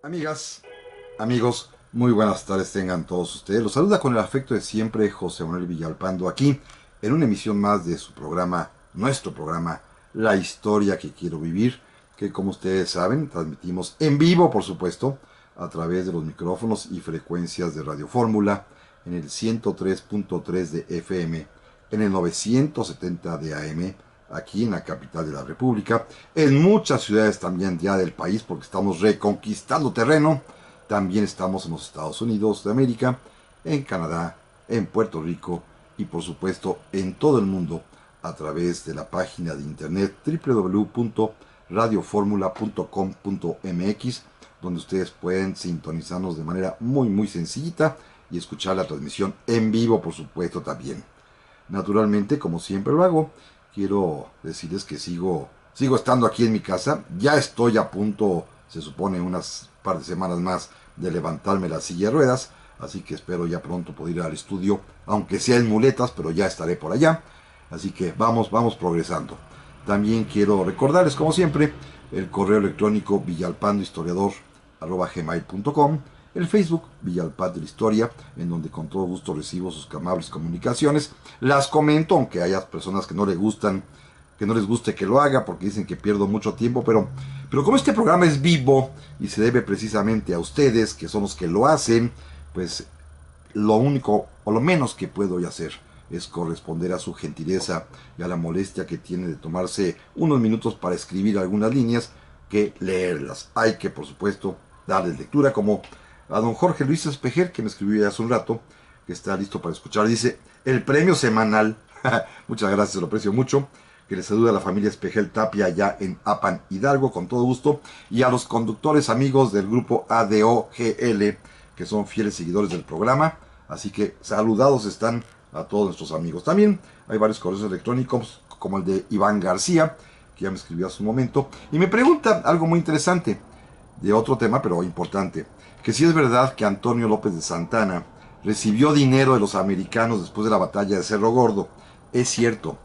Amigas, amigos, muy buenas tardes tengan todos ustedes. Los saluda con el afecto de siempre José Manuel Villalpando aquí en una emisión más de su programa, nuestro programa, La Historia que Quiero Vivir, que como ustedes saben transmitimos en vivo, por supuesto, a través de los micrófonos y frecuencias de Radio Fórmula en el 103.3 de FM, en el 970 de AM, aquí en la capital de la República, en muchas ciudades también ya del país, porque estamos reconquistando terreno. También estamos en los Estados Unidos de América, en Canadá, en Puerto Rico y por supuesto en todo el mundo a través de la página de internet www.radioformula.com.mx, donde ustedes pueden sintonizarnos de manera muy sencillita y escuchar la transmisión en vivo, por supuesto, también. Naturalmente, como siempre lo hago, quiero decirles que sigo estando aquí en mi casa. Ya estoy a punto, se supone, unas par de semanas más de levantarme la silla de ruedas, así que espero ya pronto poder ir al estudio, aunque sea en muletas, pero ya estaré por allá. Así que vamos progresando. También quiero recordarles, como siempre, el correo electrónico villalpandohistoriador@gmail.com, el Facebook Villalpando de la Historia, en donde con todo gusto recibo sus amables comunicaciones. Las comento, aunque haya personas que no les gustan, que no les guste que lo haga porque dicen que pierdo mucho tiempo, pero como este programa es vivo y se debe precisamente a ustedes, que son los que lo hacen, pues lo único o lo menos que puedo hacer es corresponder a su gentileza y a la molestia que tiene de tomarse unos minutos para escribir algunas líneas, que leerlas. Hay que, por supuesto, darles lectura, como a don Jorge Luis Espejer, que me escribió ya hace un rato, que está listo para escuchar. Dice, el premio semanal, muchas gracias, lo aprecio mucho, que les saluda a la familia Espejel Tapia allá en Apan, Hidalgo, con todo gusto, y a los conductores amigos del grupo ADOGL, que son fieles seguidores del programa. Así que saludados están a todos nuestros amigos. También hay varios correos electrónicos, como el de Iván García, que ya me escribió hace un momento, y me pregunta algo muy interesante, de otro tema, pero importante, que si es verdad que Antonio López de Santana recibió dinero de los americanos después de la batalla de Cerro Gordo. Es cierto,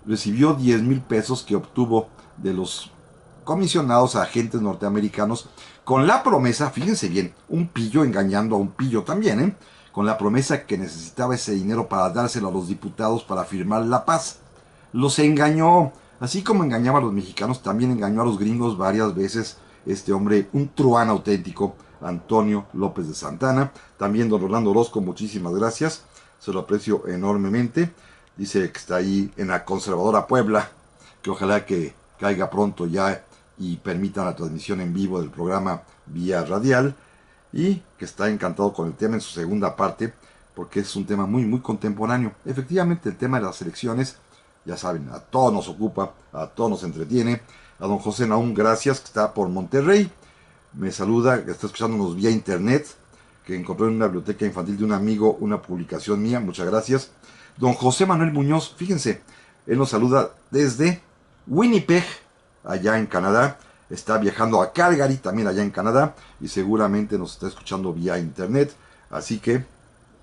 recibió 10,000 pesos que obtuvo de los comisionados a agentes norteamericanos, con la promesa, fíjense bien, un pillo engañando a un pillo también, con la promesa que necesitaba ese dinero para dárselo a los diputados para firmar la paz. Los engañó, así como engañaba a los mexicanos, también engañó a los gringos varias veces este hombre, un truán auténtico, Antonio López de Santana. También don Rolando Orozco, muchísimas gracias, se lo aprecio enormemente. Dice que está ahí en la conservadora Puebla, que ojalá que caiga pronto ya y permita la transmisión en vivo del programa vía radial, y que está encantado con el tema en su segunda parte, porque es un tema muy contemporáneo. Efectivamente, el tema de las elecciones, ya saben, a todos nos ocupa, a todos nos entretiene. A don José Naún, gracias, que está por Monterrey, me saluda, que está escuchándonos vía internet, que encontró en una biblioteca infantil de un amigo una publicación mía, muchas gracias. Don José Manuel Muñoz, fíjense, él nos saluda desde Winnipeg, allá en Canadá. Está viajando a Calgary, también allá en Canadá, y seguramente nos está escuchando vía internet. Así que,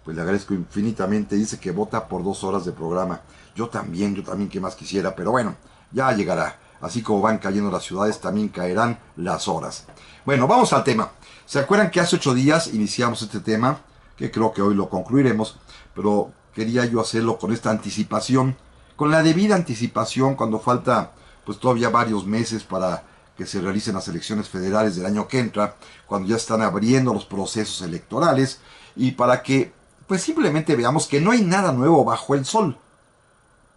pues le agradezco infinitamente. Dice que vota por 2 horas de programa. Yo también, que más quisiera, pero bueno, ya llegará. Así como van cayendo las ciudades, también caerán las horas. Bueno, vamos al tema. ¿Se acuerdan que hace 8 días iniciamos este tema? Que creo que hoy lo concluiremos, pero quería yo hacerlo con esta anticipación, con la debida anticipación, cuando falta pues todavía varios meses para que se realicen las elecciones federales del año que entra, cuando ya están abriendo los procesos electorales, y para que pues simplemente veamos que no hay nada nuevo bajo el sol.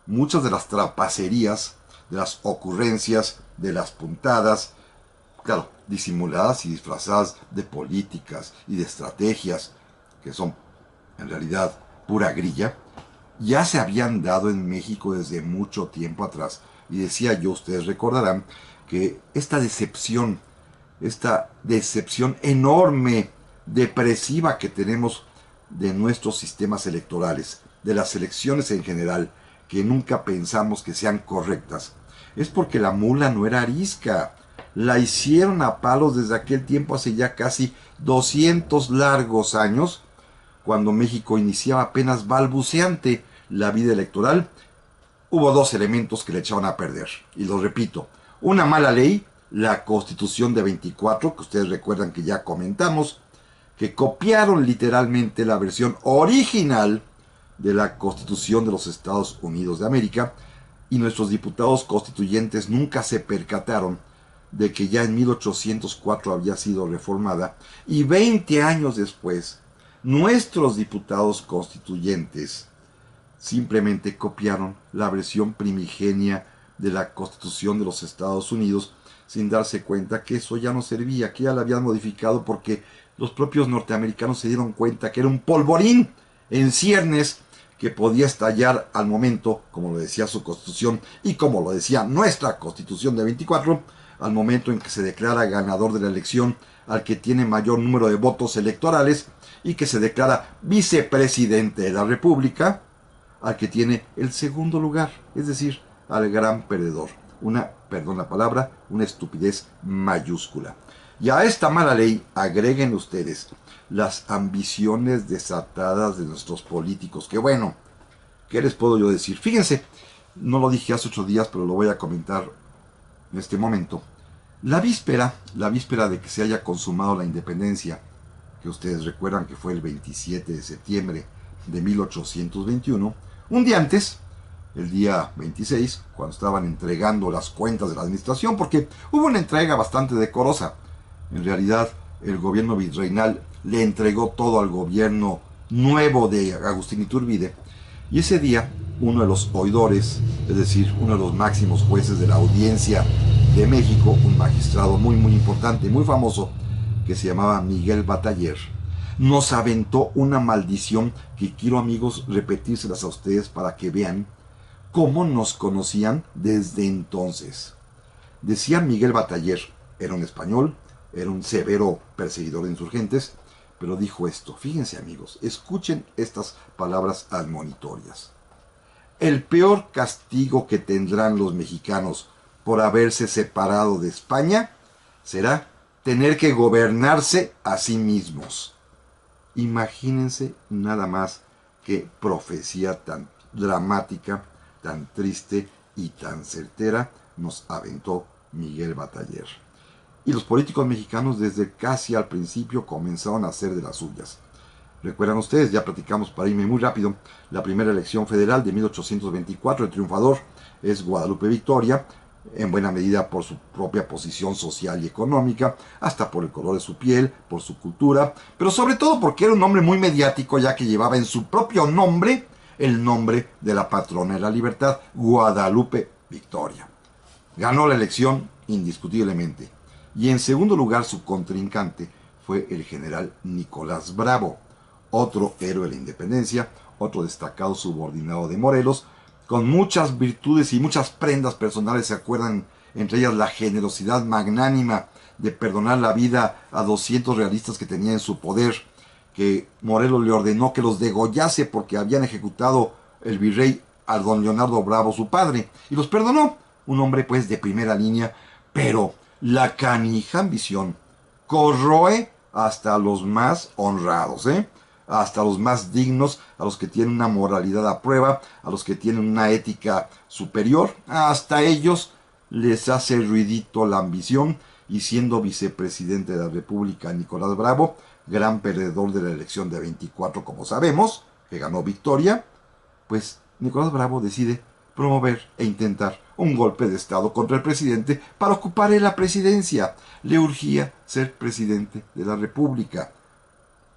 Muchas de las trapacerías, de las ocurrencias, de las puntadas, claro, disimuladas y disfrazadas de políticas y de estrategias, que son en realidad pura grilla, ya se habían dado en México desde mucho tiempo atrás. Y decía yo, ustedes recordarán, que esta decepción enorme, depresiva que tenemos de nuestros sistemas electorales, de las elecciones en general, que nunca pensamos que sean correctas, es porque la mula no era arisca. La hicieron a palos desde aquel tiempo, hace ya casi 200 largos años, cuando México iniciaba apenas balbuceante la vida electoral. Hubo 2 elementos que le echaban a perder, y lo repito: una mala ley, la Constitución de 24, que ustedes recuerdan que ya comentamos, que copiaron literalmente la versión original de la Constitución de los Estados Unidos de América, y nuestros diputados constituyentes nunca se percataron de que ya en 1804 había sido reformada, y 20 años después, nuestros diputados constituyentes simplemente copiaron la versión primigenia de la Constitución de los Estados Unidos, sin darse cuenta que eso ya no servía, que ya la habían modificado porque los propios norteamericanos se dieron cuenta que era un polvorín en ciernes que podía estallar al momento, como lo decía su Constitución y como lo decía nuestra Constitución de 24, al momento en que se declara ganador de la elección al que tiene mayor número de votos electorales y que se declara vicepresidente de la República al que tiene el segundo lugar, es decir, al gran perdedor. Perdón la palabra, una estupidez mayúscula. Y a esta mala ley agreguen ustedes las ambiciones desatadas de nuestros políticos, que bueno, ¿qué les puedo yo decir? Fíjense, no lo dije hace 8 días, pero lo voy a comentar en este momento. La víspera de que se haya consumado la independencia, que ustedes recuerdan que fue el 27 de septiembre de 1821, un día antes, el día 26, cuando estaban entregando las cuentas de la administración, porque hubo una entrega bastante decorosa. En realidad, el gobierno virreinal le entregó todo al gobierno nuevo de Agustín Iturbide, y ese día uno de los oidores, es decir, uno de los máximos jueces de la Audiencia de México, un magistrado muy importante, muy famoso, que se llamaba Miguel Bataller, nos aventó una maldición que quiero, amigos, repetírselas a ustedes para que vean cómo nos conocían desde entonces. Decía Miguel Bataller, era un español, era un severo perseguidor de insurgentes, pero dijo esto. Fíjense, amigos, escuchen estas palabras admonitorias. El peor castigo que tendrán los mexicanos por haberse separado de España será tener que gobernarse a sí mismos. Imagínense nada más qué profecía tan dramática, tan triste y tan certera nos aventó Miguel Bataller. Y los políticos mexicanos desde casi al principio comenzaron a hacer de las suyas. Recuerdan ustedes, ya platicamos para irme muy rápido, la primera elección federal de 1824, el triunfador es Guadalupe Victoria, en buena medida por su propia posición social y económica, hasta por el color de su piel, por su cultura, pero sobre todo porque era un hombre muy mediático, ya que llevaba en su propio nombre el nombre de la patrona de la libertad, Guadalupe Victoria. Ganó la elección indiscutiblemente. Y en segundo lugar, su contrincante fue el general Nicolás Bravo, otro héroe de la independencia, otro destacado subordinado de Morelos, con muchas virtudes y muchas prendas personales. Se acuerdan, entre ellas la generosidad magnánima de perdonar la vida a 200 realistas que tenía en su poder, que Morelos le ordenó que los degollase porque habían ejecutado el virrey a don Leonardo Bravo, su padre, y los perdonó. Un hombre pues de primera línea, pero la canija ambición corroe hasta los más honrados, hasta los más dignos, a los que tienen una moralidad a prueba, a los que tienen una ética superior. Hasta ellos les hace ruidito la ambición, y siendo vicepresidente de la República Nicolás Bravo, gran perdedor de la elección de 24, como sabemos, que ganó Victoria, pues Nicolás Bravo decide promover e intentar un golpe de estado contra el presidente para ocupar la presidencia. Le urgía ser presidente de la República.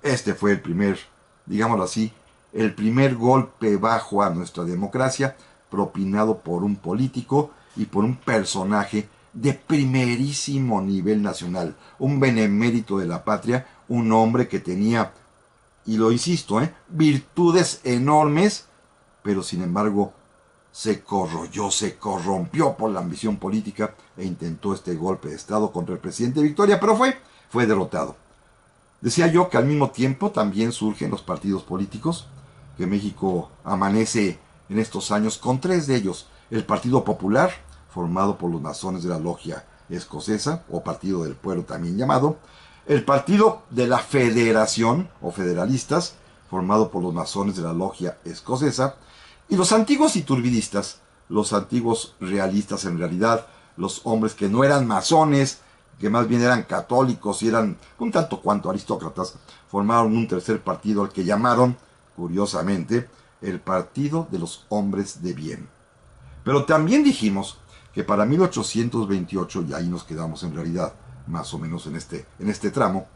Este fue el primer, digámoslo así, el primer golpe bajo a nuestra democracia, propinado por un político y por un personaje de primerísimo nivel nacional, un benemérito de la patria, un hombre que tenía, y lo insisto, virtudes enormes, pero sin embargo se corrompió por la ambición política e intentó este golpe de estado contra el presidente Victoria, pero fue derrotado. Decía yo que al mismo tiempo también surgen los partidos políticos, que México amanece en estos años con 3 de ellos. El Partido Popular, formado por los masones de la logia escocesa, o Partido del Pueblo también llamado. El Partido de la Federación, o Federalistas, formado por los masones de la logia escocesa. Y los antiguos iturbidistas, los antiguos realistas en realidad, los hombres que no eran masones, que más bien eran católicos y eran un tanto cuanto aristócratas, formaron un tercer partido al que llamaron, curiosamente, el Partido de los Hombres de Bien. Pero también dijimos que para 1828, y ahí nos quedamos en realidad, más o menos en este tramo,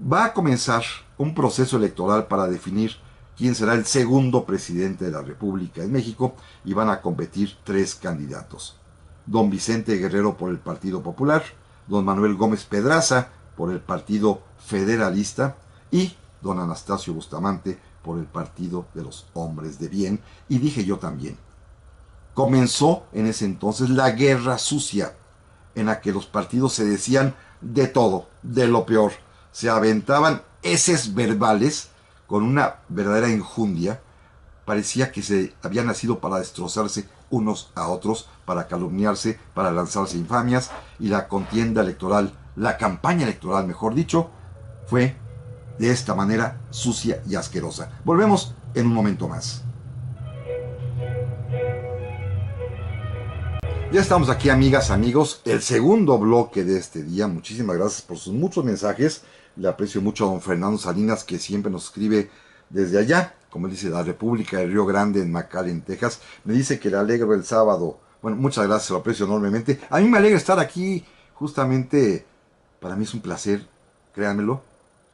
va a comenzar un proceso electoral para definir quién será el segundo presidente de la República en México, y van a competir 3 candidatos. Don Vicente Guerrero por el Partido Popular, don Manuel Gómez Pedraza por el Partido Federalista y don Anastasio Bustamante por el Partido de los Hombres de Bien. Y dije yo también, comenzó en ese entonces la guerra sucia, en la que los partidos se decían de todo, de lo peor. Se aventaban heces verbales con una verdadera enjundia. Parecía que se habían nacido para destrozarse unos a otros, para calumniarse, para lanzarse infamias, y la contienda electoral, la campaña electoral, mejor dicho, fue de esta manera sucia y asquerosa. Volvemos en un momento más. Ya estamos aquí, amigas, amigos, el segundo bloque de este día. Muchísimas gracias por sus muchos mensajes. Le aprecio mucho a don Fernando Salinas, que siempre nos escribe desde allá, como dice, la República de Río Grande, en McAllen, Texas. Me dice que le alegro el sábado. Bueno, muchas gracias, lo aprecio enormemente. A mí me alegra estar aquí, justamente, para mí es un placer, créanmelo,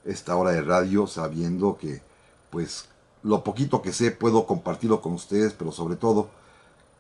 esta hora de radio, sabiendo que, pues, lo poquito que sé puedo compartirlo con ustedes, pero sobre todo,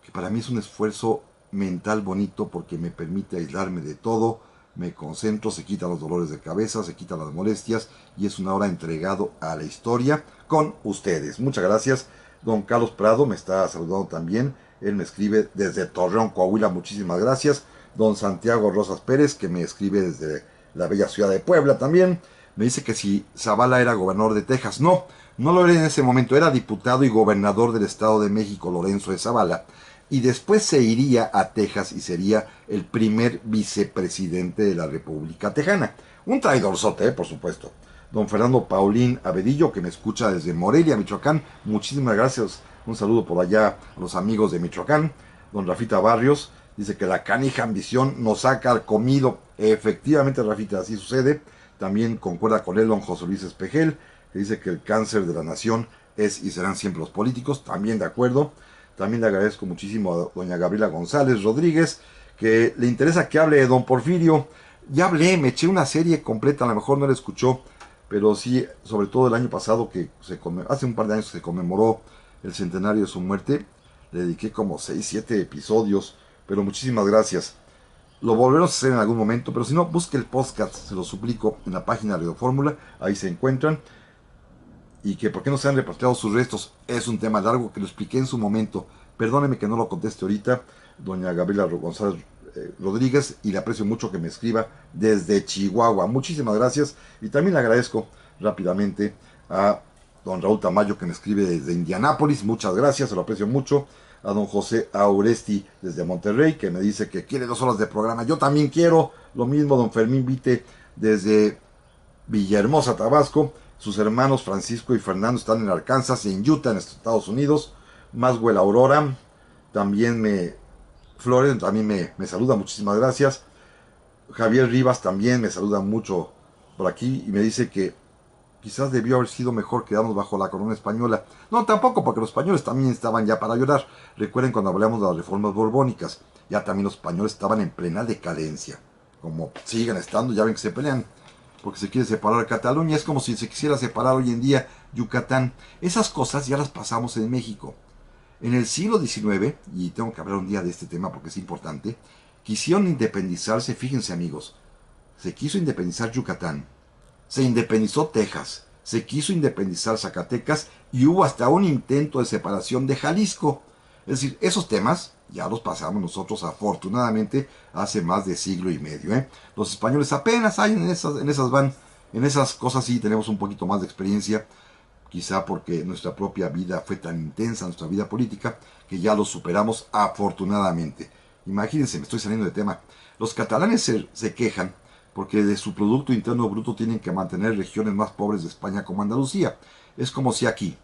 que para mí es un esfuerzo mental bonito, porque me permite aislarme de todo, me concentro, se quitan los dolores de cabeza, se quitan las molestias, y es una hora entregado a la historia con ustedes. Muchas gracias. Don Carlos Prado me está saludando también, él me escribe desde Torreón, Coahuila, muchísimas gracias. Don Santiago Rosas Pérez, que me escribe desde la bella ciudad de Puebla también, me dice que si Zavala era gobernador de Texas. No, no lo era en ese momento, era diputado y gobernador del Estado de México, Lorenzo de Zavala, y después se iría a Texas y sería el primer vicepresidente de la República Tejana. Un traidorzote, por supuesto. Don Fernando Paulín Abedillo, que me escucha desde Morelia, Michoacán, muchísimas gracias. Un saludo por allá a los amigos de Michoacán. Don Rafita Barrios dice que la canija ambición nos ha carcomido. Efectivamente, Rafita, así sucede. También concuerda con él don José Luis Espejel, que dice que el cáncer de la nación es y serán siempre los políticos. También de acuerdo. También le agradezco muchísimo a doña Gabriela González Rodríguez, que le interesa que hable de don Porfirio. Ya hablé, me eché una serie completa, a lo mejor no la escuchó, pero sí, sobre todo el año pasado, que hace un par de años se conmemoró el centenario de su muerte, le dediqué como 6, 7 episodios, pero muchísimas gracias. Lo volveremos a hacer en algún momento, pero si no, busque el podcast, se lo suplico, en la página de Radio Fórmula, ahí se encuentran. Y que por qué no se han repatriado sus restos, es un tema largo que lo expliqué en su momento. Perdóneme que no lo conteste ahorita, doña Gabriela González Rodríguez, y le aprecio mucho que me escriba desde Chihuahua. Muchísimas gracias. Y también le agradezco rápidamente a don Raúl Tamayo, que me escribe desde Indianápolis. Muchas gracias, se lo aprecio mucho. A don José Auresti desde Monterrey, que me dice que quiere 2 horas de programa. Yo también quiero. Lo mismo don Fermín Vite desde Villahermosa, Tabasco. Sus hermanos Francisco y Fernando están en Arkansas y en Utah, en Estados Unidos. Maswell Aurora, también Flores, también me saluda, muchísimas gracias. Javier Rivas también me saluda mucho por aquí y me dice que quizás debió haber sido mejor quedarnos bajo la corona española. No, tampoco, porque los españoles también estaban ya para llorar. Recuerden cuando hablamos de las reformas borbónicas, ya también los españoles estaban en plena decadencia. Como siguen estando, ya ven que se pelean porque se quiere separar Cataluña. Es como si se quisiera separar hoy en día Yucatán. Esas cosas ya las pasamos en México. En el siglo XIX, y tengo que hablar un día de este tema porque es importante, quisieron independizarse, fíjense amigos, se quiso independizar Yucatán, se independizó Texas, se quiso independizar Zacatecas y hubo hasta un intento de separación de Jalisco. Es decir, esos temas ya los pasamos nosotros afortunadamente hace más de siglo y medio. Los españoles apenas hay en esas cosas sí tenemos un poquito más de experiencia, quizá porque nuestra propia vida fue tan intensa, nuestra vida política, que ya lo superamos afortunadamente. Imagínense, me estoy saliendo de tema. Los catalanes se quejan porque de su Producto Interno Bruto tienen que mantener regiones más pobres de España como Andalucía. Es como si aquí,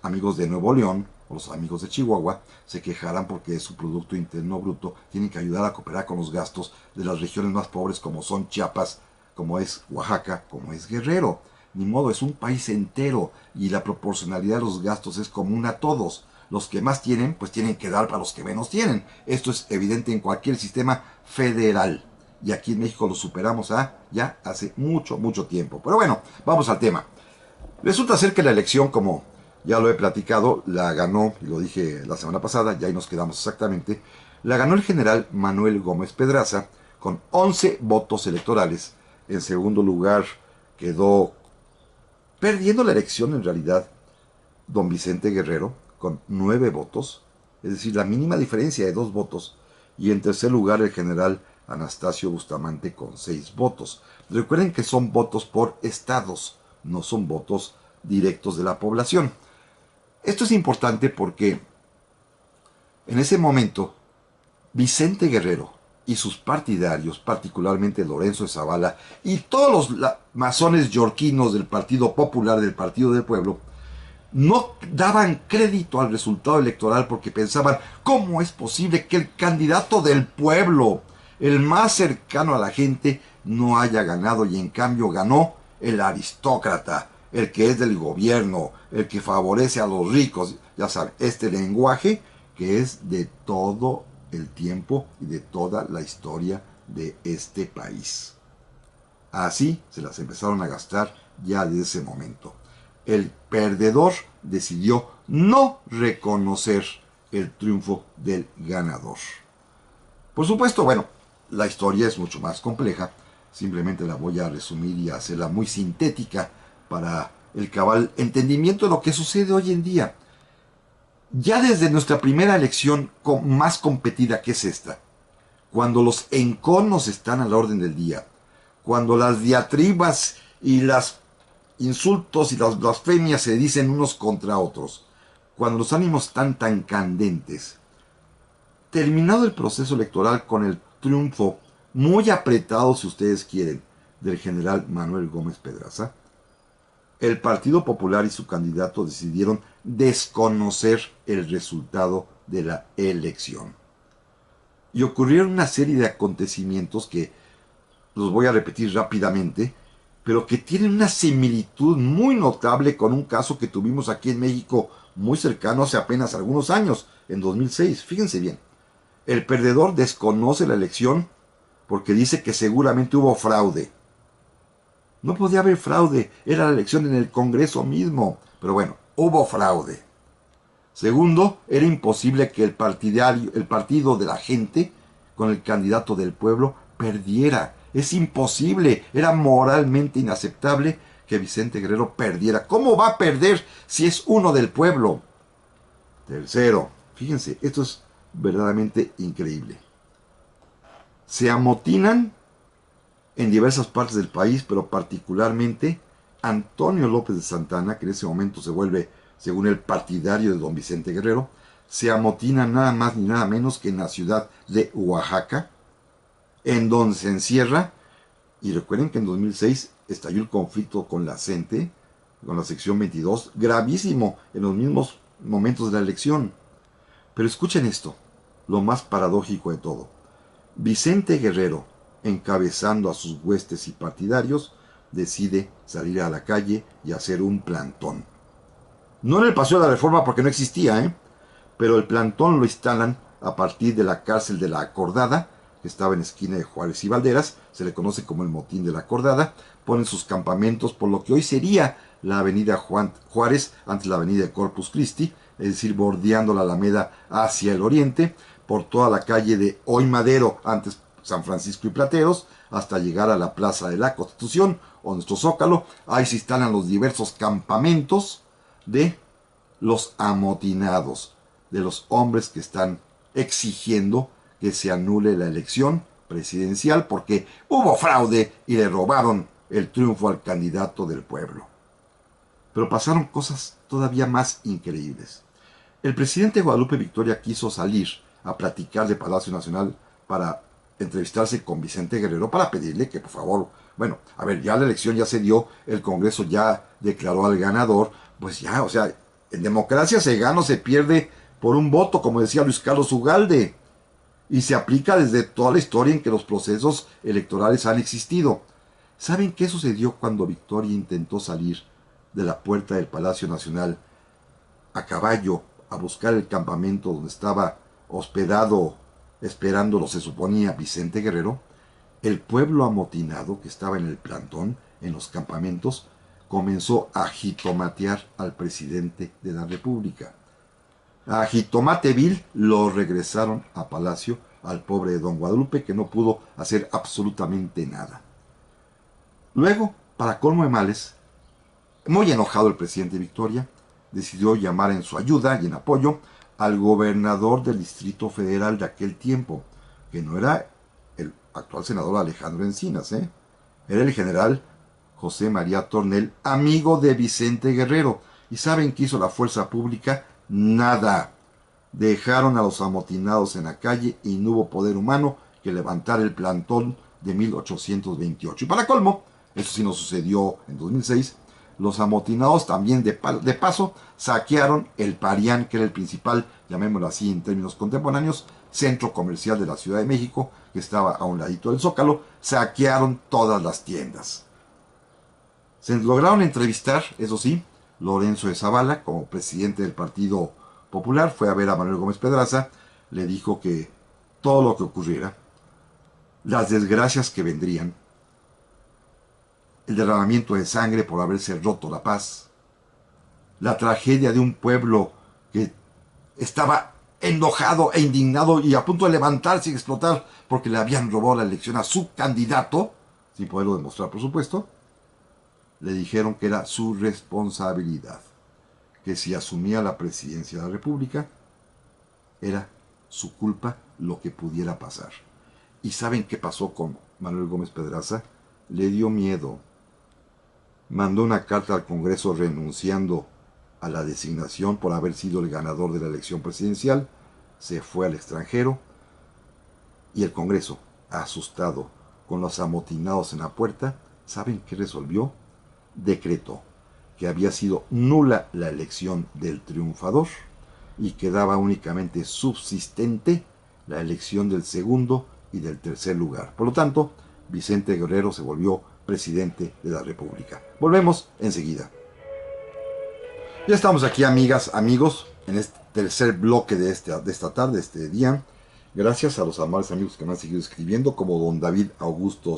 amigos de Nuevo León, o los amigos de Chihuahua se quejarán porque de su Producto Interno Bruto tienen que ayudar a cooperar con los gastos de las regiones más pobres como son Chiapas, como es Oaxaca, como es Guerrero. Ni modo, es un país entero y la proporcionalidad de los gastos es común a todos. Los que más tienen, pues tienen que dar para los que menos tienen. Esto es evidente en cualquier sistema federal. Y aquí en México lo superamos ya hace mucho, mucho tiempo. Pero bueno, vamos al tema. Resulta ser que la elección, como ya lo he platicado, la ganó, y lo dije la semana pasada, ya ahí nos quedamos exactamente, la ganó el general Manuel Gómez Pedraza con 11 votos electorales. En segundo lugar quedó perdiendo la elección en realidad don Vicente Guerrero con 9 votos, es decir, la mínima diferencia de 2 votos. Y en tercer lugar el general Anastasio Bustamante con 6 votos. Recuerden que son votos por estados, no son votos directos de la población. Esto es importante porque en ese momento Vicente Guerrero y sus partidarios, particularmente Lorenzo de Zavala y todos los masones yorquinos del Partido Popular, del Partido del Pueblo, no daban crédito al resultado electoral porque pensaban, ¿cómo es posible que el candidato del pueblo, el más cercano a la gente, no haya ganado y en cambio ganó el aristócrata, el que es del gobierno, el que favorece a los ricos? Ya saben, este lenguaje que es de todo el tiempo y de toda la historia de este país. Así se las empezaron a gastar ya desde ese momento. El perdedor decidió no reconocer el triunfo del ganador. Por supuesto, bueno, la historia es mucho más compleja. Simplemente la voy a resumir y hacerla muy sintética para el cabal entendimiento de lo que sucede hoy en día. Ya desde nuestra primera elección más competida, que es esta, cuando los enconos están a la orden del día, cuando las diatribas y los insultos y las blasfemias se dicen unos contra otros, cuando los ánimos están tan candentes, terminado el proceso electoral con el triunfo muy apretado, si ustedes quieren, del general Manuel Gómez Pedraza, el Partido Popular y su candidato decidieron desconocer el resultado de la elección. Y ocurrieron una serie de acontecimientos que los voy a repetir rápidamente, pero que tienen una similitud muy notable con un caso que tuvimos aquí en México muy cercano hace apenas algunos años, en 2006. Fíjense bien, el perdedor desconoce la elección porque dice que seguramente hubo fraude. No podía haber fraude, era la elección en el Congreso mismo, pero bueno, hubo fraude. Segundo, era imposible que el partido de la gente, con el candidato del pueblo, perdiera. Es imposible, era moralmente inaceptable que Vicente Guerrero perdiera. ¿Cómo va a perder si es uno del pueblo? Tercero, fíjense, esto es verdaderamente increíble. Se amotinan en diversas partes del país, pero particularmente Antonio López de Santana, que en ese momento se vuelve, según el partidario de don Vicente Guerrero, se amotina nada más ni nada menos que en la ciudad de Oaxaca, en donde se encierra. Y recuerden que en 2006 estalló el conflicto con la CENTE, con la sección 22, gravísimo, en los mismos momentos de la elección. Pero escuchen esto, lo más paradójico de todo. Vicente Guerrero, encabezando a sus huestes y partidarios, decide salir a la calle y hacer un plantón. No en el Paseo de la Reforma porque no existía, pero el plantón lo instalan a partir de la cárcel de la Acordada, que estaba en la esquina de Juárez y Valderas, se le conoce como el Motín de la Acordada. Ponen sus campamentos por lo que hoy sería la avenida Juárez, antes la avenida Corpus Christi, es decir, bordeando la Alameda hacia el oriente, por toda la calle de Hoy Madero, antes San Francisco y Plateros, hasta llegar a la Plaza de la Constitución o nuestro Zócalo. Ahí se instalan los diversos campamentos de los amotinados, de los hombres que están exigiendo que se anule la elección presidencial porque hubo fraude y le robaron el triunfo al candidato del pueblo. Pero pasaron cosas todavía más increíbles. El presidente Guadalupe Victoria quiso salir a platicar de Palacio Nacional para entrevistarse con Vicente Guerrero para pedirle que por favor, bueno, a ver, ya la elección ya se dio, el Congreso ya declaró al ganador, pues ya, o sea, En democracia se gana o se pierde por un voto, como decía Luis Carlos Ugalde, y se aplica desde toda la historia en que los procesos electorales han existido. ¿Saben qué sucedió cuando Victoria intentó salir de la puerta del Palacio Nacional a caballo a buscar el campamento donde estaba hospedado, esperándolo, se suponía, Vicente Guerrero? El pueblo amotinado que estaba en el plantón, en los campamentos, comenzó a jitomatear al presidente de la República. A jitomate vil lo regresaron a Palacio al pobre don Guadalupe, que no pudo hacer absolutamente nada. Luego, para colmo de males, muy enojado el presidente Victoria, decidió llamar en su ayuda y en apoyo al gobernador del Distrito Federal de aquel tiempo, que no era el actual senador Alejandro Encinas, era el general José María Tornel, amigo de Vicente Guerrero. ¿Y saben qué hizo la fuerza pública? Nada. Dejaron a los amotinados en la calle y no hubo poder humano que levantara el plantón de 1828. Y para colmo, eso sí nos sucedió en 2006, los amotinados también de paso saquearon el Parián, que era el principal, llamémoslo así en términos contemporáneos, centro comercial de la Ciudad de México, que estaba a un ladito del Zócalo. Saquearon todas las tiendas. Se lograron entrevistar, eso sí, Lorenzo de Zavala, como presidente del Partido Popular, fue a ver a Manuel Gómez Pedraza, le dijo que todo lo que ocurriera, las desgracias que vendrían, el derramamiento de sangre por haberse roto la paz, la tragedia de un pueblo que estaba enojado e indignado y a punto de levantarse y explotar porque le habían robado la elección a su candidato, sin poderlo demostrar por supuesto, le dijeron que era su responsabilidad, que si asumía la presidencia de la República, era su culpa lo que pudiera pasar. ¿Y saben qué pasó con Manuel Gómez Pedraza? Le dio miedo. Mandó una carta al Congreso renunciando a la designación por haber sido el ganador de la elección presidencial, se fue al extranjero y el Congreso, asustado con los amotinados en la puerta, ¿saben qué resolvió? Decretó que había sido nula la elección del triunfador y quedaba únicamente subsistente la elección del segundo y del tercer lugar. Por lo tanto, Vicente Guerrero se volvió presidente de la República. Volvemos enseguida. Ya estamos aquí, amigas, amigos, en este tercer bloque de esta tarde, este día. Gracias a los amables amigos que me han seguido escribiendo, como don David Augusto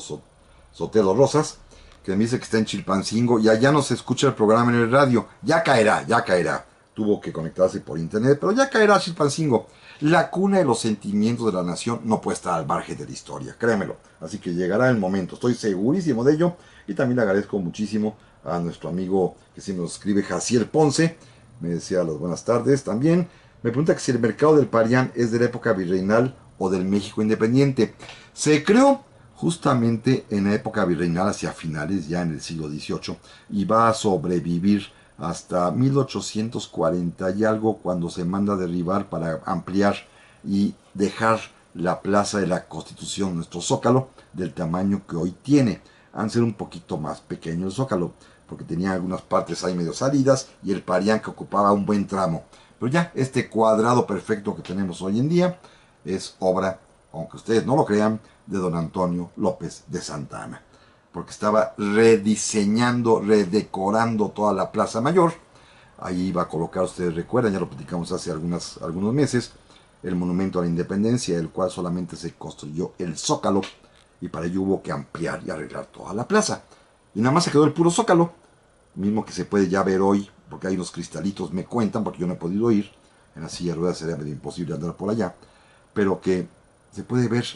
Sotelo Rosas, que me dice que está en Chilpancingo y allá no se escucha el programa en el radio. Ya caerá, ya caerá. Tuvo que conectarse por internet, pero ya caerá Chilpancingo. La cuna de los sentimientos de la nación no puede estar al margen de la historia, créemelo. Así que llegará el momento, estoy segurísimo de ello. Y también le agradezco muchísimo a nuestro amigo que siempre nos escribe, Jaciel Ponce. Me decía las buenas tardes también. Me pregunta que si el mercado del Parián es de la época virreinal o del México independiente. Se creó justamente en la época virreinal, hacia finales, ya en el siglo XVIII, y va a sobrevivir hasta 1840 y algo, cuando se manda a derribar para ampliar y dejar la Plaza de la Constitución, nuestro Zócalo, del tamaño que hoy tiene. Han de ser un poquito más pequeño el Zócalo, porque tenía algunas partes ahí medio salidas, y el Parián que ocupaba un buen tramo. Pero ya este cuadrado perfecto que tenemos hoy en día es obra, aunque ustedes no lo crean, de don Antonio López de Santa Anna, porque estaba rediseñando, redecorando toda la Plaza Mayor. Ahí iba a colocar, ustedes recuerdan, ya lo platicamos hace algunos meses, el Monumento a la Independencia, el cual solamente se construyó el Zócalo, y para ello hubo que ampliar y arreglar toda la plaza. Y nada más se quedó el puro Zócalo, mismo que se puede ya ver hoy, porque hay unos cristalitos, me cuentan, porque yo no he podido ir, en la silla de ruedas sería medio imposible andar por allá, pero que se puede ver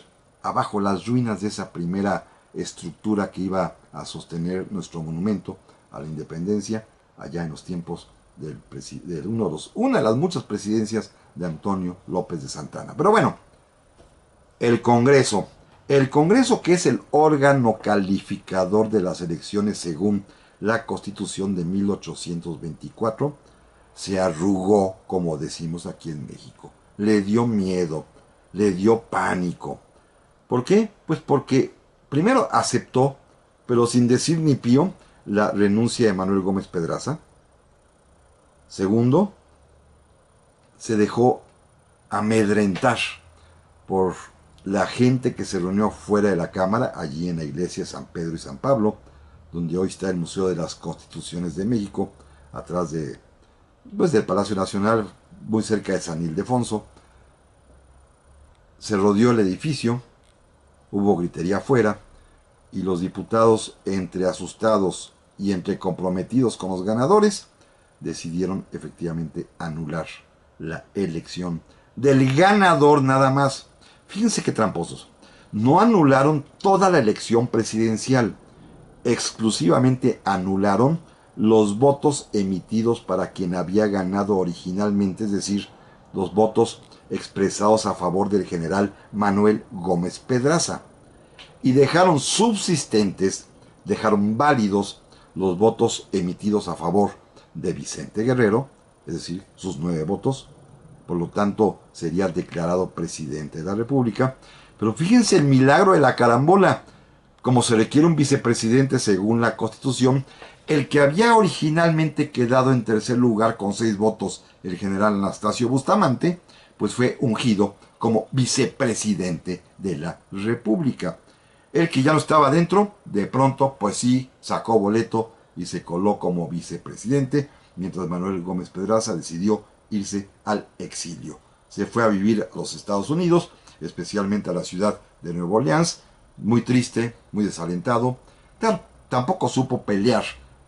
abajo las ruinas de esa primera estructura que iba a sostener nuestro monumento a la independencia, allá en los tiempos de una de las muchas presidencias de Antonio López de Santa Anna. Pero bueno, el Congreso, que es el órgano calificador de las elecciones según la Constitución de 1824, se arrugó, como decimos aquí en México. Le dio miedo, le dio pánico. ¿Por qué? Pues porque primero aceptó, pero sin decir ni pío, la renuncia de Manuel Gómez Pedraza. Segundo, se dejó amedrentar por la gente que se reunió fuera de la Cámara, allí en la iglesia San Pedro y San Pablo, donde hoy está el Museo de las Constituciones de México, atrás de, pues, del Palacio Nacional, muy cerca de San Ildefonso. Se rodeó el edificio, hubo gritería afuera, y los diputados, entre asustados y entre comprometidos con los ganadores, decidieron efectivamente anular la elección del ganador nada más. Fíjense qué tramposos. No anularon toda la elección presidencial, exclusivamente anularon los votos emitidos para quien había ganado originalmente, es decir, los votos expresados a favor del general Manuel Gómez Pedraza. Y dejaron subsistentes, dejaron válidos los votos emitidos a favor de Vicente Guerrero, es decir, sus 9 votos, por lo tanto sería declarado presidente de la República. Pero fíjense el milagro de la carambola. Como se requiere un vicepresidente según la Constitución, el que había originalmente quedado en tercer lugar con 6 votos, el general Anastasio Bustamante, pues fue ungido como vicepresidente de la República. El que ya no estaba dentro, de pronto, pues sí, sacó boleto y se coló como vicepresidente, mientras Manuel Gómez Pedraza decidió irse al exilio. Se fue a vivir a los Estados Unidos, especialmente a la ciudad de Nueva Orleans, muy triste, muy desalentado. Tampoco supo pelear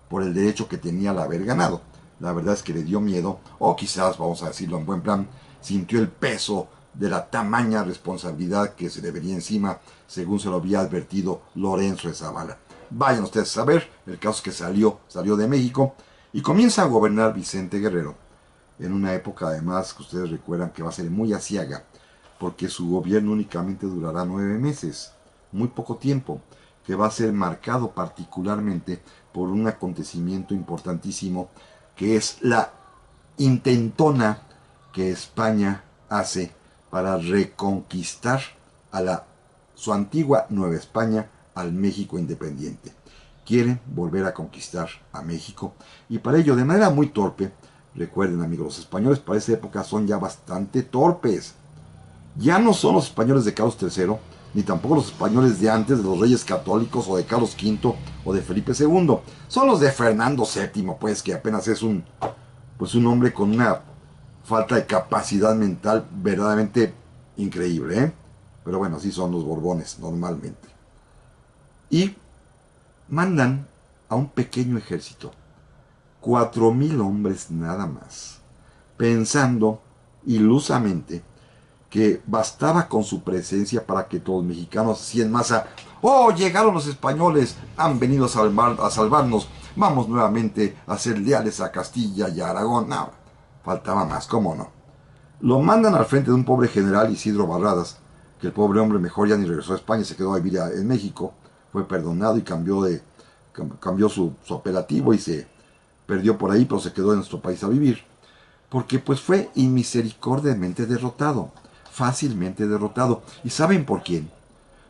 por el derecho que tenía al haber ganado. La verdad es que le dio miedo, o quizás, vamos a decirlo en buen plan, sintió el peso de la tamaña responsabilidad que se le venía encima, según se lo había advertido Lorenzo de Zavala. Vayan ustedes a saber, el caso es que salió de México y comienza a gobernar Vicente Guerrero, en una época además que ustedes recuerdan que va a ser muy aciaga, porque su gobierno únicamente durará 9 meses, muy poco tiempo, que va a ser marcado particularmente por un acontecimiento importantísimo, que es la intentona que España hace para reconquistar a su antigua Nueva España, al México independiente. Quieren volver a conquistar a México, y para ello, de manera muy torpe, recuerden amigos, los españoles para esa época son ya bastante torpes. Ya no son los españoles de Carlos III, ni tampoco los españoles de antes, de los reyes católicos, o de Carlos V, o de Felipe II. Son los de Fernando VII, pues, que apenas es un hombre con una falta de capacidad mental verdaderamente increíble, ¿eh? Pero bueno, así son los Borbones normalmente. Y mandan a un pequeño ejército, 4,000 hombres nada más, pensando ilusamente que bastaba con su presencia para que todos los mexicanos así en masa: ¡oh, llegaron los españoles! Han venido a salvarnos, vamos nuevamente a ser leales a Castilla y a Aragón. No, faltaba más, ¿cómo no? Lo mandan al frente de un pobre general, Isidro Barradas, que el pobre hombre mejor ya ni regresó a España, se quedó a vivir en México, fue perdonado y cambió su apelativo y se perdió por ahí, pero se quedó en nuestro país a vivir, porque pues fue inmisericordiamente derrotado, fácilmente derrotado. ¿Y saben por quién?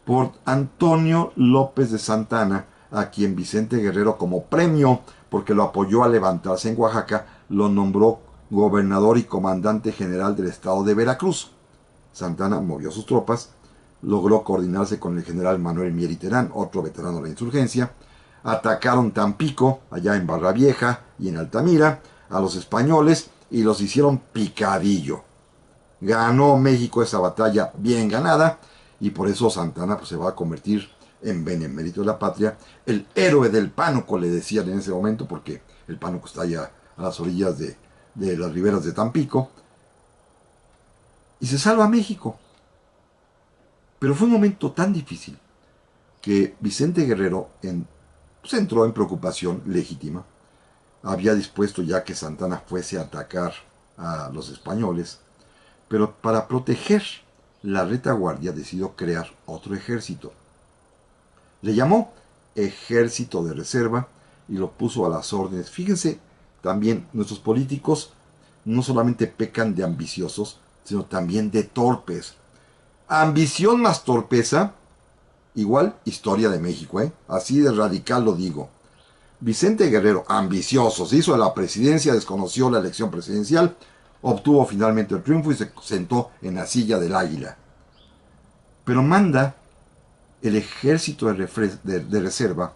Por Antonio López de Santana, a quien Vicente Guerrero, como premio porque lo apoyó a levantarse en Oaxaca, lo nombró gobernador y comandante general del estado de Veracruz. Santana movió sus tropas, logró coordinarse con el general Manuel Mier y Terán, otro veterano de la insurgencia. Atacaron Tampico, allá en Barra Vieja y en Altamira, a los españoles, y los hicieron picadillo. Ganó México esa batalla bien ganada, y por eso Santana pues, se va a convertir en benemérito de la patria, el héroe del Pánuco, le decían en ese momento, porque el Pánuco está allá a las orillas de las riberas de Tampico, y se salva México. Pero fue un momento tan difícil que Vicente Guerrero pues entró en preocupación legítima. Había dispuesto ya que Santana fuese a atacar a los españoles, pero para proteger la retaguardia decidió crear otro ejército. Le llamó Ejército de Reserva y lo puso a las órdenes. Fíjense, también nuestros políticos no solamente pecan de ambiciosos, sino también de torpes. Ambición más torpeza, igual historia de México, ¿eh? Así de radical lo digo. Vicente Guerrero, ambicioso, se hizo de la presidencia, desconoció la elección presidencial, obtuvo finalmente el triunfo y se sentó en la silla del águila. Pero manda el ejército de reserva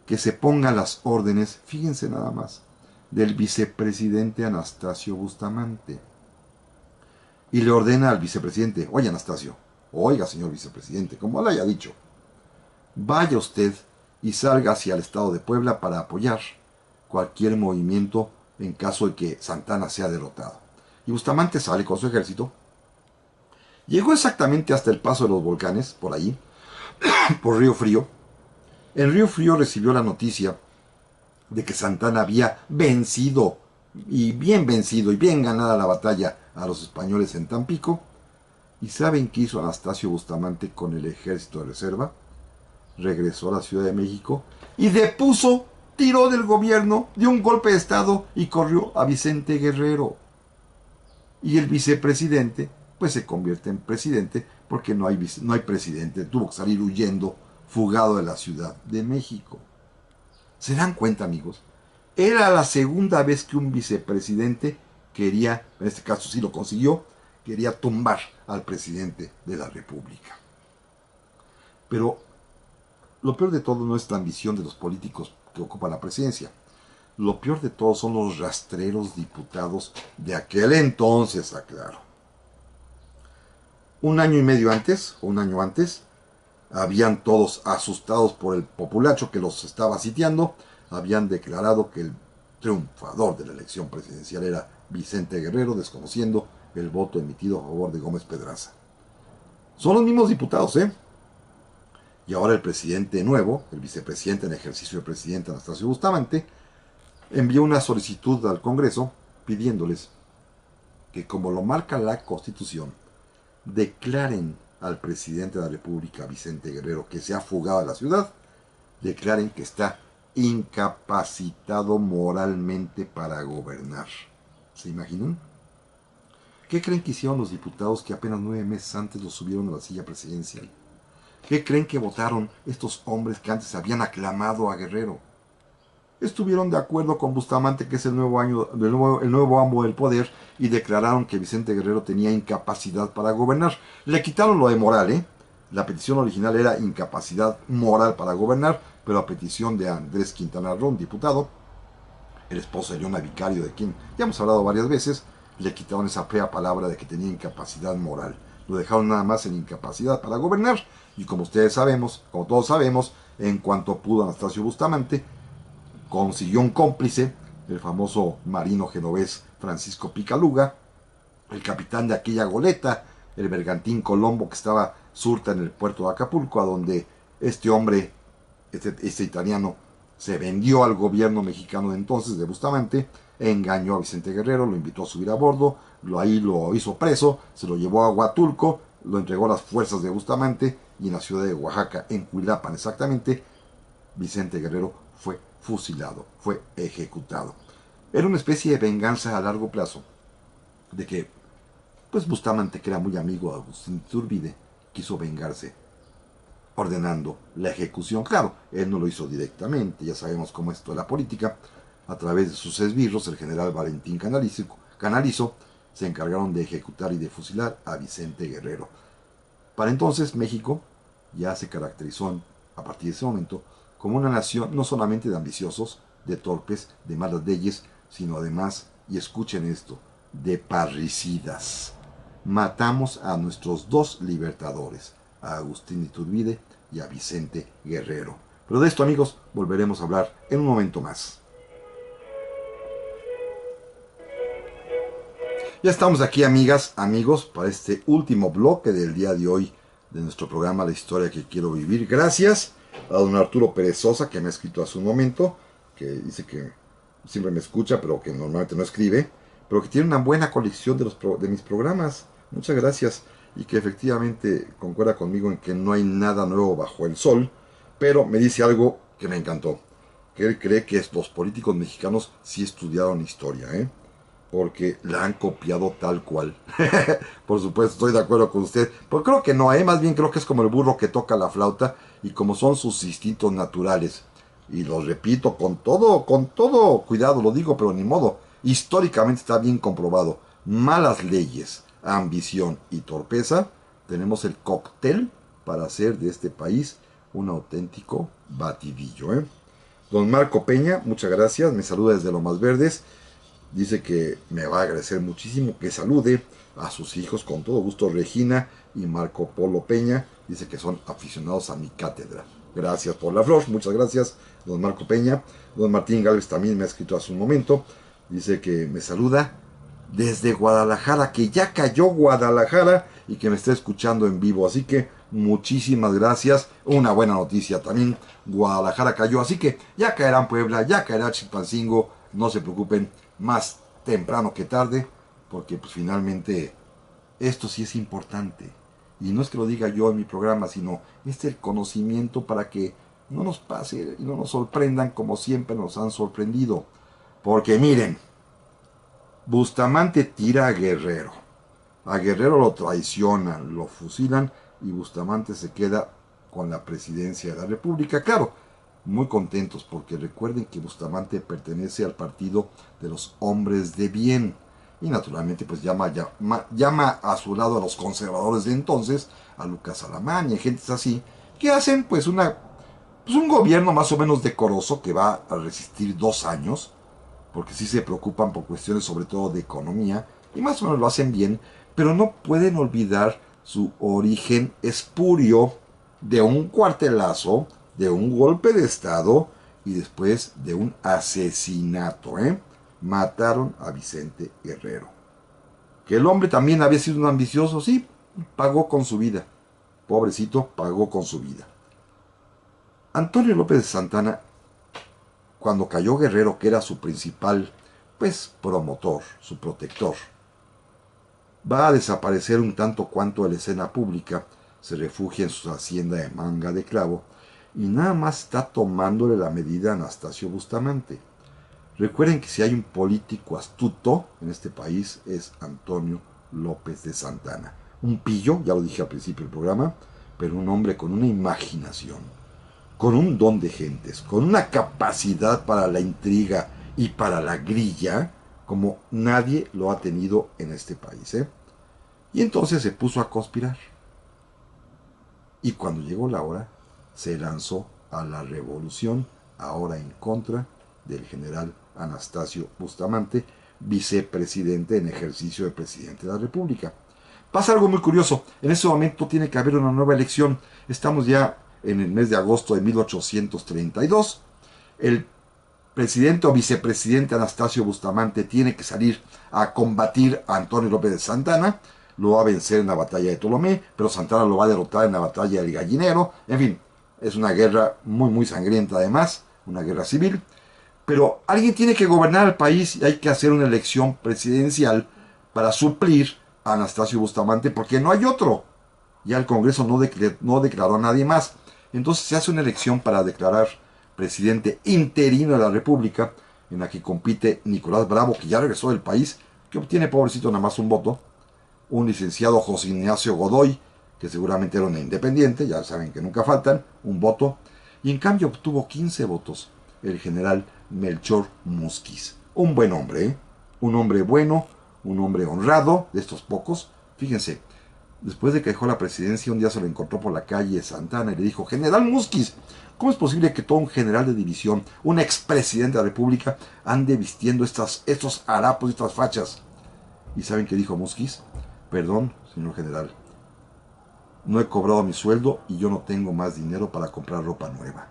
que se ponga las órdenes, fíjense nada más, del vicepresidente Anastasio Bustamante. Y le ordena al vicepresidente, oye Anastasio, oiga señor vicepresidente, como le haya dicho, vaya usted y salga hacia el estado de Puebla para apoyar cualquier movimiento en caso de que Santana sea derrotado. Y Bustamante sale con su ejército. Llegó exactamente hasta el paso de los volcanes, por ahí, por Río Frío. En Río Frío recibió la noticia de que Santana había vencido, y bien ganada la batalla a los españoles en Tampico. ¿Y saben qué hizo Anastasio Bustamante con el ejército de reserva? Regresó a la Ciudad de México y depuso, tiró del gobierno, dio un golpe de estado y corrió a Vicente Guerrero. Y el vicepresidente, pues se convierte en presidente porque no hay presidente, tuvo que salir huyendo, fugado de la Ciudad de México. ¿Se dan cuenta, amigos? Era la segunda vez que un vicepresidente quería, en este caso sí lo consiguió, quería tumbar al presidente de la República. Pero lo peor de todo no es la ambición de los políticos que ocupan la presidencia. Lo peor de todo son los rastreros diputados de aquel entonces, aclaro. Un año y medio antes, o un año antes, habían todos asustados por el populacho que los estaba sitiando, habían declarado que el triunfador de la elección presidencial era Vicente Guerrero, desconociendo el voto emitido a favor de Gómez Pedraza. Son los mismos diputados, ¿eh? Y ahora el presidente nuevo, el vicepresidente en ejercicio de presidente Anastasio Bustamante, envió una solicitud al Congreso pidiéndoles que, como lo marca la Constitución, declaren al presidente de la República, Vicente Guerrero, que se ha fugado a la ciudad, declaren que está incapacitado moralmente para gobernar. ¿Se imaginan? ¿Qué creen que hicieron los diputados que apenas 9 meses antes los subieron a la silla presidencial? ¿Qué creen que votaron estos hombres que antes habían aclamado a Guerrero? Estuvieron de acuerdo con Bustamante, que es el nuevo amo del poder, y declararon que Vicente Guerrero tenía incapacidad para gobernar. Le quitaron lo de moral, ¿eh? La petición original era incapacidad moral para gobernar, pero a petición de Andrés Quintana Roo, diputado, el esposo de Leona Vicario, de quien ya hemos hablado varias veces, le quitaron esa fea palabra de que tenía incapacidad moral. Lo dejaron nada más en incapacidad para gobernar, y como ustedes sabemos, como todos sabemos, en cuanto pudo Anastasio Bustamante, consiguió un cómplice, el famoso marino genovés Francisco Picaluga, el capitán de aquella goleta, el bergantín Colombo, que estaba surta en el puerto de Acapulco, a donde este hombre, este italiano, se vendió al gobierno mexicano de entonces, de Bustamante, engañó a Vicente Guerrero, lo invitó a subir a bordo, ahí lo hizo preso, se lo llevó a Huatulco, lo entregó a las fuerzas de Bustamante, y en la ciudad de Oaxaca, en Cuilapan exactamente, Vicente Guerrero fue fusilado, fue ejecutado. Era una especie de venganza a largo plazo, de que, pues Bustamante, que era muy amigo de Agustín Iturbide, quiso vengarse, ordenando la ejecución. Claro, él no lo hizo directamente, ya sabemos cómo es toda la política. A través de sus esbirros, el general Valentín Canalizo, se encargaron de ejecutar y de fusilar a Vicente Guerrero. Para entonces, México ya se caracterizó, a partir de ese momento, como una nación no solamente de ambiciosos, de torpes, de malas leyes, sino además, y escuchen esto, de parricidas. Matamos a nuestros dos libertadores, a Agustín Iturbide y a Vicente Guerrero. Pero de esto, amigos, volveremos a hablar en un momento más. Ya estamos aquí, amigas, amigos, para este último bloque del día de hoy de nuestro programa La Historia que Quiero Vivir. Gracias a don Arturo Pérez Sosa, que me ha escrito hace un momento, que dice que siempre me escucha, pero que normalmente no escribe, pero que tiene una buena colección de mis programas. Muchas gracias, y que efectivamente concuerda conmigo en que no hay nada nuevo bajo el sol, pero me dice algo que me encantó, que él cree que los políticos mexicanos sí estudiaron historia, porque la han copiado tal cual. Por supuesto, estoy de acuerdo con usted, pero creo que no, más bien creo que es como el burro que toca la flauta, y como son sus instintos naturales, y lo repito con todo cuidado, lo digo, pero ni modo, históricamente está bien comprobado, malas leyes, ambición y torpeza, tenemos el cóctel para hacer de este país un auténtico batidillo, ¿eh? Don Marco Peña, muchas gracias, me saluda desde Lomas Verdes, dice que me va a agradecer muchísimo que salude a sus hijos con todo gusto, Regina y Marco Polo Peña, dice que son aficionados a mi cátedra. Gracias por la flor, muchas gracias, don Marco Peña. Don Martín Gálvez también me ha escrito hace un momento, dice que me saluda desde Guadalajara, que ya cayó Guadalajara y que me está escuchando en vivo, así que muchísimas gracias. Una buena noticia también, Guadalajara cayó, así que ya caerá en Puebla, ya caerá Chilpancingo, no se preocupen, más temprano que tarde, porque pues finalmente esto sí es importante. Y no es que lo diga yo en mi programa, sino este es el conocimiento para que no nos pase y no nos sorprendan como siempre nos han sorprendido. Porque miren, Bustamante tira a Guerrero. A Guerrero lo traicionan, lo fusilan y Bustamante se queda con la presidencia de la República. Claro, muy contentos porque recuerden que Bustamante pertenece al partido de los hombres de bien y naturalmente pues llama a su lado a los conservadores de entonces, a Lucas Alamán y gente así, que hacen pues un gobierno más o menos decoroso que va a resistir 2 años, porque sí se preocupan por cuestiones sobre todo de economía, y más o menos lo hacen bien, pero no pueden olvidar su origen espurio de un cuartelazo, de un golpe de estado y después de un asesinato, ¿eh? Mataron a Vicente Guerrero. Que el hombre también había sido un ambicioso, sí, pagó con su vida. Pobrecito, pagó con su vida. Antonio López de Santana, cuando cayó Guerrero, que era su principal, pues, promotor, su protector, va a desaparecer un tanto cuanto de la escena pública, se refugia en su hacienda de Manga de Clavo, y nada más está tomándole la medida a Anastasio Bustamante. Recuerden que si hay un político astuto en este país es Antonio López de Santana. Un pillo, ya lo dije al principio del programa, pero un hombre con una imaginación, con un don de gentes, con una capacidad para la intriga y para la grilla, como nadie lo ha tenido en este país, ¿eh? Y entonces se puso a conspirar. Y cuando llegó la hora, se lanzó a la revolución, ahora en contra del general Anastasio Bustamante, vicepresidente en ejercicio de presidente de la República. Pasa algo muy curioso, en ese momento tiene que haber una nueva elección, estamos ya en el mes de agosto de 1832, el presidente o vicepresidente Anastasio Bustamante tiene que salir a combatir a Antonio López de Santana, lo va a vencer en la batalla de Tolomé, pero Santana lo va a derrotar en la batalla del Gallinero, en fin, es una guerra muy sangrienta además, una guerra civil, pero alguien tiene que gobernar el país y hay que hacer una elección presidencial para suplir a Anastasio Bustamante porque no hay otro. Ya el Congreso no declaró a nadie más. Entonces se hace una elección para declarar presidente interino de la República, en la que compite Nicolás Bravo, que ya regresó del país, que obtiene, pobrecito, nada más un voto, un licenciado José Ignacio Godoy, que seguramente era un independiente, ya saben que nunca faltan, un voto, y en cambio obtuvo 15 votos el general Melchor Musquiz. Un buen hombre, ¿eh? Un hombre bueno, un hombre honrado, de estos pocos. Fíjense, después de que dejó la presidencia, un día se lo encontró por la calle Santana y le dijo: General Musquiz, ¿cómo es posible que todo un general de división, un expresidente de la República, ande vistiendo estos harapos y estas fachas? ¿Y saben qué dijo Musquiz? Perdón, señor general, no he cobrado mi sueldo y yo no tengo más dinero para comprar ropa nueva.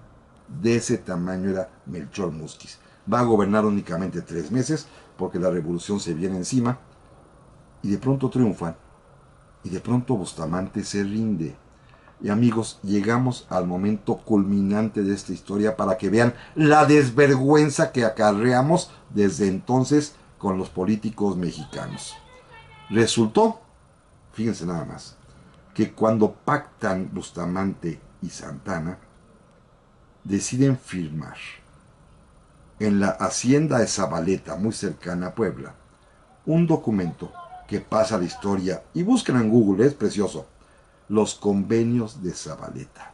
De ese tamaño era Melchor Musquiz. Va a gobernar únicamente 3 meses porque la revolución se viene encima y de pronto triunfan y de pronto Bustamante se rinde. Y amigos, llegamos al momento culminante de esta historia para que vean la desvergüenza que acarreamos desde entonces con los políticos mexicanos. Resultó, fíjense nada más, que cuando pactan Bustamante y Santana, deciden firmar en la hacienda de Zabaleta, muy cercana a Puebla, un documento que pasa a la historia, y búsquenlo en Google, es precioso, los convenios de Zabaleta,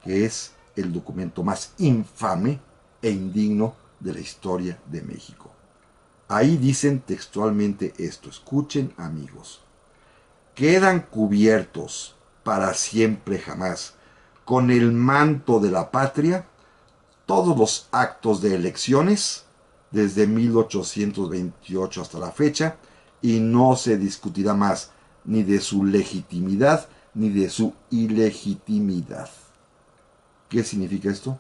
que es el documento más infame e indigno de la historia de México. Ahí dicen textualmente esto, escuchen amigos: quedan cubiertos para siempre jamás con el manto de la patria todos los actos de elecciones desde 1828 hasta la fecha, y no se discutirá más ni de su legitimidad ni de su ilegitimidad. ¿Qué significa esto?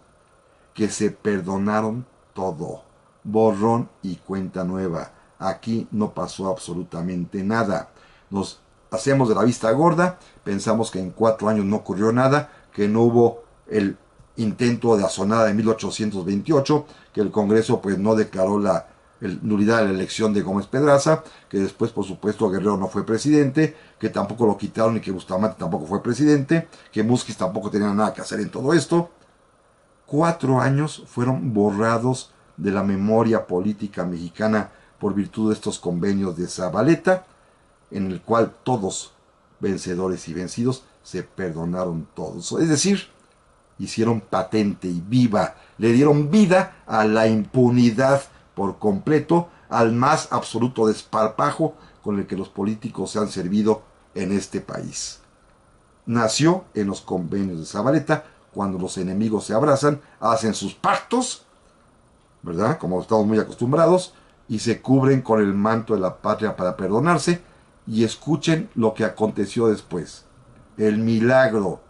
Que se perdonaron todo, borrón y cuenta nueva. Aquí no pasó absolutamente nada. Nos hacemos de la vista gorda, pensamos que en 4 años no ocurrió nada, que no hubo el intento de asonada de 1828, que el Congreso pues no declaró la nulidad de la elección de Gómez Pedraza, que después por supuesto Guerrero no fue presidente, que tampoco lo quitaron y que Bustamante tampoco fue presidente, que Musquiz tampoco tenía nada que hacer en todo esto. 4 años fueron borrados de la memoria política mexicana por virtud de estos convenios de Zabaleta, en el cual todos, vencedores y vencidos, se perdonaron todos. Es decir, hicieron patente y viva, le dieron vida a la impunidad por completo, al más absoluto desparpajo con el que los políticos se han servido en este país. Nació en los convenios de Zabaleta, cuando los enemigos se abrazan, hacen sus pactos, ¿verdad? Como estamos muy acostumbrados, y se cubren con el manto de la patria para perdonarse. Y escuchen lo que aconteció después. El milagro.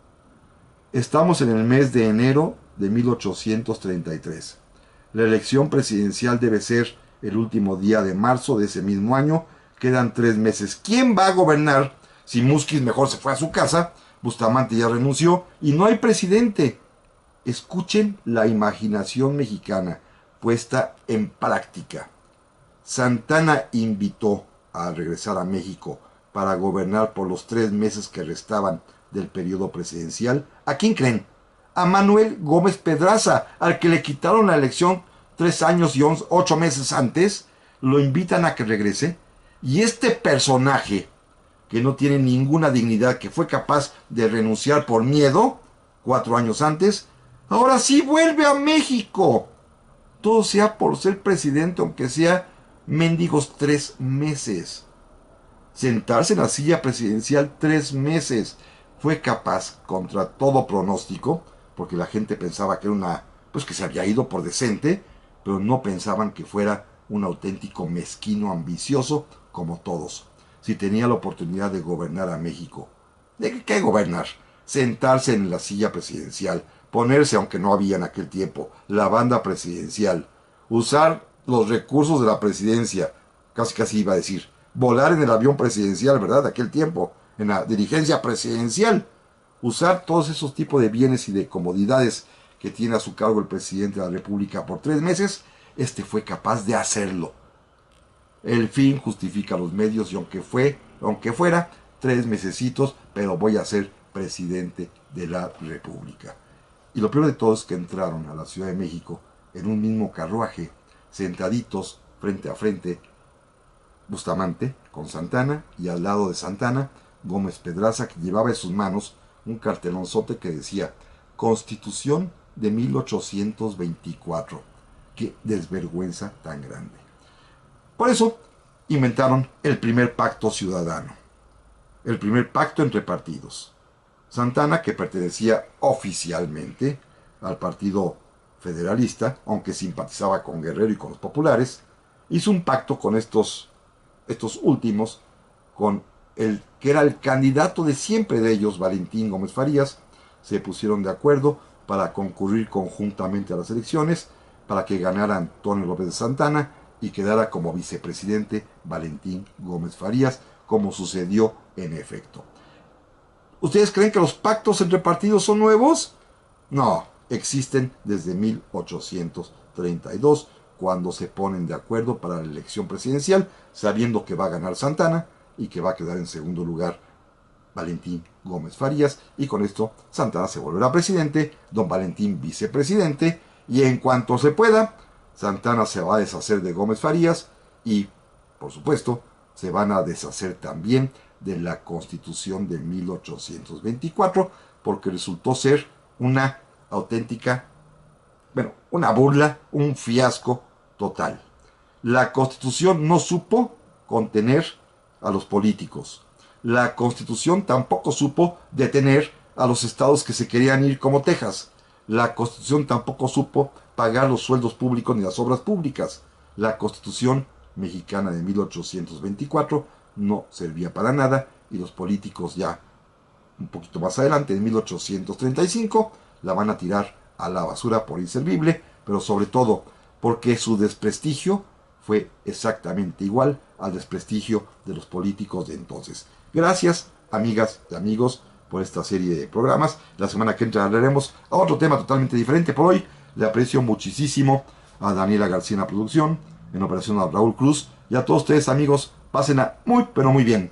Estamos en el mes de enero de 1833. La elección presidencial debe ser el último día de marzo de ese mismo año. Quedan 3 meses. ¿Quién va a gobernar si Musquiz mejor se fue a su casa? Bustamante ya renunció y no hay presidente. Escuchen la imaginación mexicana puesta en práctica. Santana invitó a regresar a México para gobernar por los 3 meses que restaban del periodo presidencial. ¿A quién creen? A Manuel Gómez Pedraza, al que le quitaron la elección 3 años y 8 meses antes. Lo invitan a que regrese. Y este personaje, que no tiene ninguna dignidad, que fue capaz de renunciar por miedo 4 años antes, ahora sí vuelve a México. Todo sea por ser presidente, aunque sea mendigos 3 meses. Sentarse en la silla presidencial 3 meses. Fue capaz, contra todo pronóstico, porque la gente pensaba que era pues que se había ido por decente, pero no pensaban que fuera un auténtico mezquino ambicioso como todos. Si tenía la oportunidad de gobernar a México. ¿De qué gobernar? Sentarse en la silla presidencial, ponerse, aunque no había en aquel tiempo, la banda presidencial, usar los recursos de la presidencia, casi iba a decir, volar en el avión presidencial, ¿verdad? De aquel tiempo, en la dirigencia presidencial, usar todos esos tipos de bienes y de comodidades que tiene a su cargo el presidente de la República por 3 meses, fue capaz de hacerlo. El fin justifica los medios y aunque fuera 3 mesecitos, pero voy a ser presidente de la República. Y lo peor de todo es que entraron a la Ciudad de México en un mismo carruaje, sentaditos frente a frente, Bustamante con Santana, y al lado de Santana, Gómez Pedraza, que llevaba en sus manos un cartelonzote que decía Constitución de 1824. Qué desvergüenza tan grande. Por eso inventaron el primer pacto ciudadano, el primer pacto entre partidos. Santana, que pertenecía oficialmente al Partido Federalista, aunque simpatizaba con Guerrero y con los populares, hizo un pacto con estos últimos, con el que era el candidato de siempre de ellos, Valentín Gómez Farías. Se pusieron de acuerdo para concurrir conjuntamente a las elecciones, para que ganara Antonio López de Santana y quedara como vicepresidente Valentín Gómez Farías, como sucedió en efecto. ¿Ustedes creen que los pactos entre partidos son nuevos? No, existen desde 1832, cuando se ponen de acuerdo para la elección presidencial, sabiendo que va a ganar Santana y que va a quedar en segundo lugar Valentín Gómez Farías, y con esto Santana se volverá presidente, don Valentín vicepresidente, y en cuanto se pueda, Santana se va a deshacer de Gómez Farías y, por supuesto, se van a deshacer también de la Constitución de 1824, porque resultó ser una auténtica, bueno, una burla, un fiasco total. La Constitución no supo contener a los políticos. La Constitución tampoco supo detener a los estados que se querían ir como Texas. La Constitución tampoco supo pagar los sueldos públicos ni las obras públicas. La Constitución mexicana de 1824 no servía para nada y los políticos ya un poquito más adelante, en 1835, la van a tirar a la basura por inservible, pero sobre todo porque su desprestigio fue exactamente igual al desprestigio de los políticos de entonces. Gracias, amigas y amigos, por esta serie de programas. La semana que entra hablaremos a otro tema totalmente diferente. Por hoy le aprecio muchísimo a Daniela García en la producción, en operación a Raúl Cruz, y a todos ustedes, amigos, pásenla muy, pero muy bien.